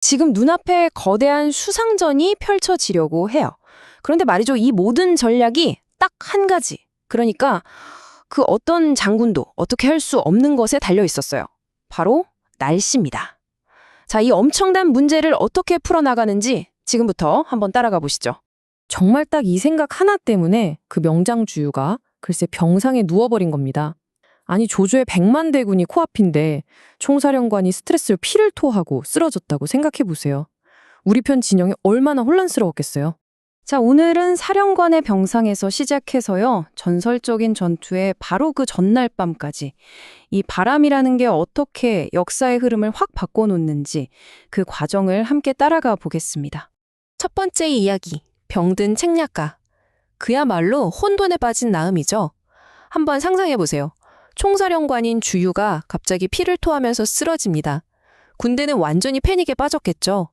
지금 눈앞에 거대한 수상전이 펼쳐지려고 해요. 그런데 말이죠, 이 모든 전략이 딱 한 가지. 그러니까 그 어떤 장군도 어떻게 할 수 없는 것에 달려 있었어요. 바로 날씨입니다. 자, 이 엄청난 문제를 어떻게 풀어나가는지 지금부터 한번 따라가 보시죠. 정말 딱 이 생각 하나 때문에 그 명장주유가 글쎄 병상에 누워버린 겁니다. 아니, 조조의 100만 대군이 코앞인데 총사령관이 스트레스로 피를 토하고 쓰러졌다고 생각해 보세요. 우리 편 진영이 얼마나 혼란스러웠겠어요. 자, 오늘은 사령관의 병상에서 시작해서요, 전설적인 전투에 바로 그 전날 밤까지 이 바람이라는 게 어떻게 역사의 흐름을 확 바꿔놓는지 그 과정을 함께 따라가 보겠습니다. 첫 번째 이야기, 병든 책략가. 그야말로 혼돈에 빠진 나음이죠. 한번 상상해 보세요. 총사령관인 주유가 갑자기 피를 토하면서 쓰러집니다. 군대는 완전히 패닉에 빠졌겠죠.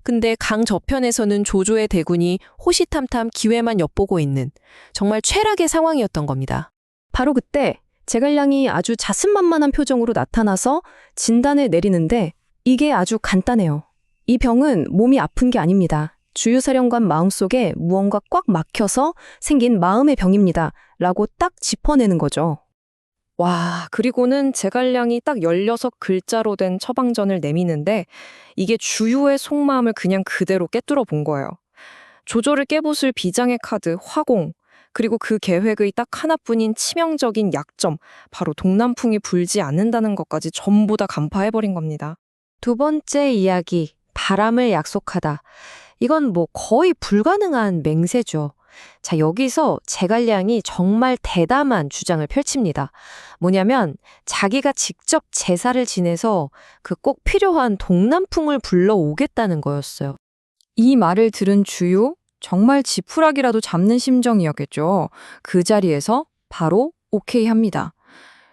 근데 강 저편에서는 조조의 대군이 호시탐탐 기회만 엿보고 있는 정말 최악의 상황이었던 겁니다. 바로 그때 제갈량이 아주 자신만만한 표정으로 나타나서 진단을 내리는데 이게 아주 간단해요. 이 병은 몸이 아픈 게 아닙니다. 주유사령관 마음속에 무언가 꽉 막혀서 생긴 마음의 병입니다. 라고 딱 짚어내는 거죠. 와, 그리고는 제갈량이 딱 16글자로 된 처방전을 내미는데 이게 주유의 속마음을 그냥 그대로 꿰뚫어 본 거예요. 조조를 깨부술 비장의 카드, 화공, 그리고 그 계획의 딱 하나뿐인 치명적인 약점, 바로 동남풍이 불지 않는다는 것까지 전부 다 간파해버린 겁니다. 두 번째 이야기, 바람을 약속하다. 이건 뭐 거의 불가능한 맹세죠. 자, 여기서 제갈량이 정말 대담한 주장을 펼칩니다. 뭐냐면 자기가 직접 제사를 지내서 그 꼭 필요한 동남풍을 불러오겠다는 거였어요. 이 말을 들은 주유, 정말 지푸라기라도 잡는 심정이었겠죠. 그 자리에서 바로 오케이 합니다.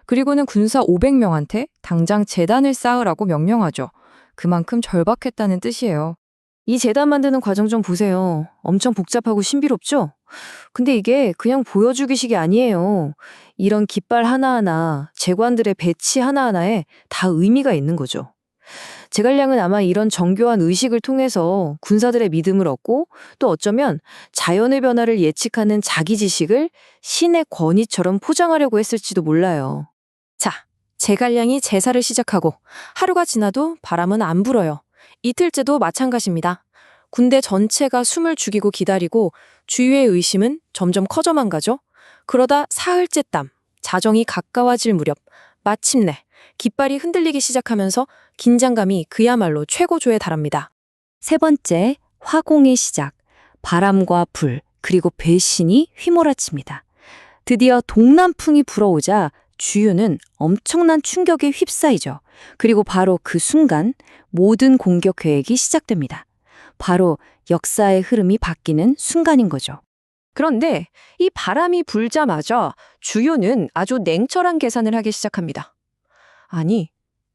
그리고는 군사 500명한테 당장 제단을 쌓으라고 명령하죠. 그만큼 절박했다는 뜻이에요. 이 재단 만드는 과정 좀 보세요. 엄청 복잡하고 신비롭죠? 근데 이게 그냥 보여주기식이 아니에요. 이런 깃발 하나하나, 제관들의 배치 하나하나에 다 의미가 있는 거죠. 제갈량은 아마 이런 정교한 의식을 통해서 군사들의 믿음을 얻고 또 어쩌면 자연의 변화를 예측하는 자기 지식을 신의 권위처럼 포장하려고 했을지도 몰라요. 자, 제갈량이 제사를 시작하고 하루가 지나도 바람은 안 불어요. 이틀째도 마찬가지입니다. 군대 전체가 숨을 죽이고 기다리고 주위의 의심은 점점 커져만 가죠. 그러다 사흘째 땀, 자정이 가까워질 무렵 마침내 깃발이 흔들리기 시작하면서 긴장감이 그야말로 최고조에 달합니다. 세 번째, 화공의 시작. 바람과 불, 그리고 배신이 휘몰아칩니다. 드디어 동남풍이 불어오자 주유는 엄청난 충격에 휩싸이죠. 그리고 바로 그 순간 모든 공격 계획이 시작됩니다. 바로 역사의 흐름이 바뀌는 순간인 거죠. 그런데 이 바람이 불자마자 주유는 아주 냉철한 계산을 하기 시작합니다. 아니,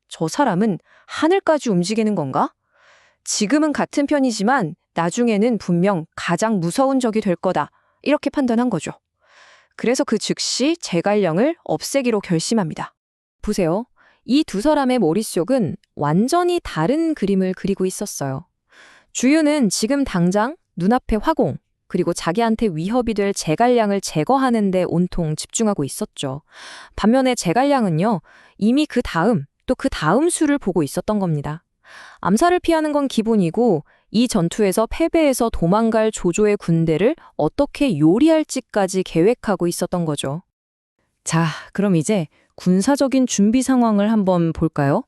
저 사람은 하늘까지 움직이는 건가? 지금은 같은 편이지만 나중에는 분명 가장 무서운 적이 될 거다. 이렇게 판단한 거죠. 그래서 그 즉시 제갈량을 없애기로 결심합니다. 보세요. 이 두 사람의 머릿속은 완전히 다른 그림을 그리고 있었어요. 주유는 지금 당장 눈앞에 화공, 그리고 자기한테 위협이 될 제갈량을 제거하는 데 온통 집중하고 있었죠. 반면에 제갈량은요, 이미 그 다음, 또 그 다음 수를 보고 있었던 겁니다. 암살을 피하는 건 기본이고 이 전투에서 패배해서 도망갈 조조의 군대를 어떻게 요리할지까지 계획하고 있었던 거죠. 자, 그럼 이제 군사적인 준비 상황을 한번 볼까요?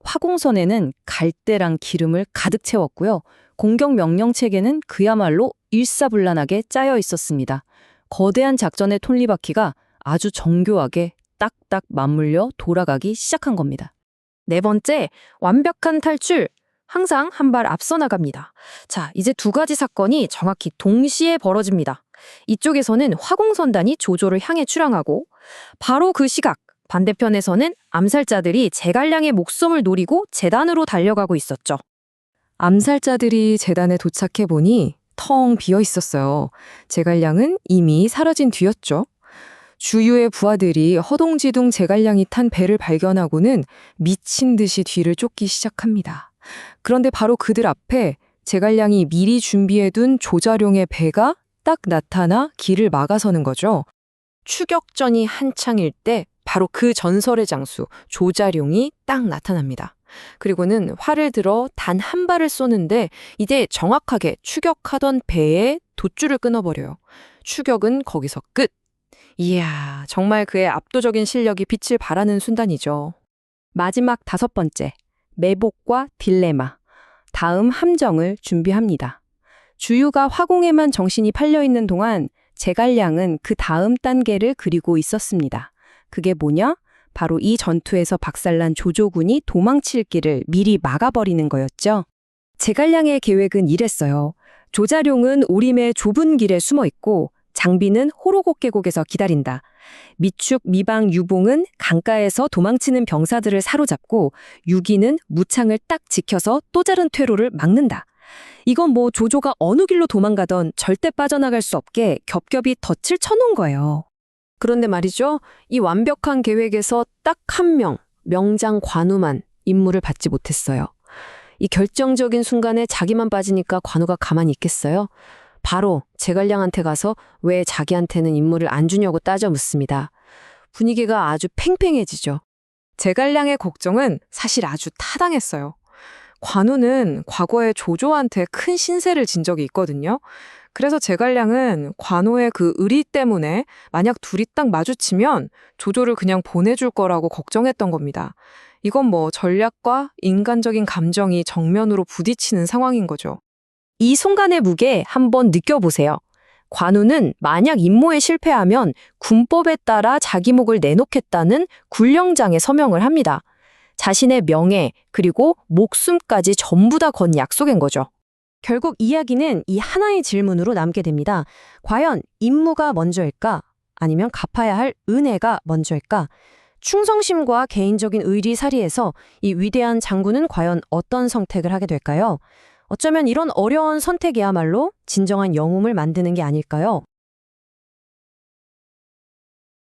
화공선에는 갈대랑 기름을 가득 채웠고요. 공격 명령 체계는 그야말로 일사불란하게 짜여 있었습니다. 거대한 작전의 톱니바퀴가 아주 정교하게 딱딱 맞물려 돌아가기 시작한 겁니다. 네 번째, 완벽한 탈출. 항상 한 발 앞서 나갑니다. 자, 이제 두 가지 사건이 정확히 동시에 벌어집니다. 이쪽에서는 화공선단이 조조를 향해 출항하고 바로 그 시각 반대편에서는 암살자들이 제갈량의 목숨을 노리고 제단으로 달려가고 있었죠. 암살자들이 제단에 도착해 보니 텅 비어 있었어요. 제갈량은 이미 사라진 뒤였죠. 주유의 부하들이 허둥지둥 제갈량이 탄 배를 발견하고는 미친 듯이 뒤를 쫓기 시작합니다. 그런데 바로 그들 앞에 제갈량이 미리 준비해둔 조자룡의 배가 딱 나타나 길을 막아서는 거죠. 추격전이 한창일 때 바로 그 전설의 장수 조자룡이 딱 나타납니다. 그리고는 활을 들어 단 한 발을 쏘는데 이제 정확하게 추격하던 배의 돛줄을 끊어버려요. 추격은 거기서 끝. 이야, 정말 그의 압도적인 실력이 빛을 발하는 순간이죠. 마지막 5번째, 매복과 딜레마. 다음 함정을 준비합니다. 주유가 화공에만 정신이 팔려있는 동안 제갈량은 그 다음 단계를 그리고 있었습니다. 그게 뭐냐? 바로 이 전투에서 박살난 조조군이 도망칠 길을 미리 막아버리는 거였죠. 제갈량의 계획은 이랬어요. 조자룡은 오림의 좁은 길에 숨어 있고 장비는 호로곡 계곡에서 기다린다. 미축, 미방, 유봉은 강가에서 도망치는 병사들을 사로잡고 유기는 무창을 딱 지켜서 또 다른 퇴로를 막는다. 이건 뭐 조조가 어느 길로 도망가던 절대 빠져나갈 수 없게 겹겹이 덫을 쳐놓은 거예요. 그런데 말이죠. 이 완벽한 계획에서 딱 한 명, 명장 관우만 임무를 받지 못했어요. 이 결정적인 순간에 자기만 빠지니까 관우가 가만히 있겠어요? 바로 제갈량한테 가서 왜 자기한테는 임무를 안 주냐고 따져 묻습니다. 분위기가 아주 팽팽해지죠. 제갈량의 걱정은 사실 아주 타당했어요. 관우는 과거에 조조한테 큰 신세를 진 적이 있거든요. 그래서 제갈량은 관우의 그 의리 때문에 만약 둘이 딱 마주치면 조조를 그냥 보내줄 거라고 걱정했던 겁니다. 이건 뭐 전략과 인간적인 감정이 정면으로 부딪히는 상황인 거죠. 이 순간의 무게 한번 느껴보세요. 관우는 만약 임무에 실패하면 군법에 따라 자기 목을 내놓겠다는 굴령장에 서명을 합니다. 자신의 명예 그리고 목숨까지 전부 다 건 약속인 거죠. 결국 이야기는 이 하나의 질문으로 남게 됩니다. 과연 임무가 먼저일까? 아니면 갚아야 할 은혜가 먼저일까? 충성심과 개인적인 의리사리에서 이 위대한 장군은 과연 어떤 선택을 하게 될까요? 어쩌면 이런 어려운 선택이야말로 진정한 영웅을 만드는 게 아닐까요?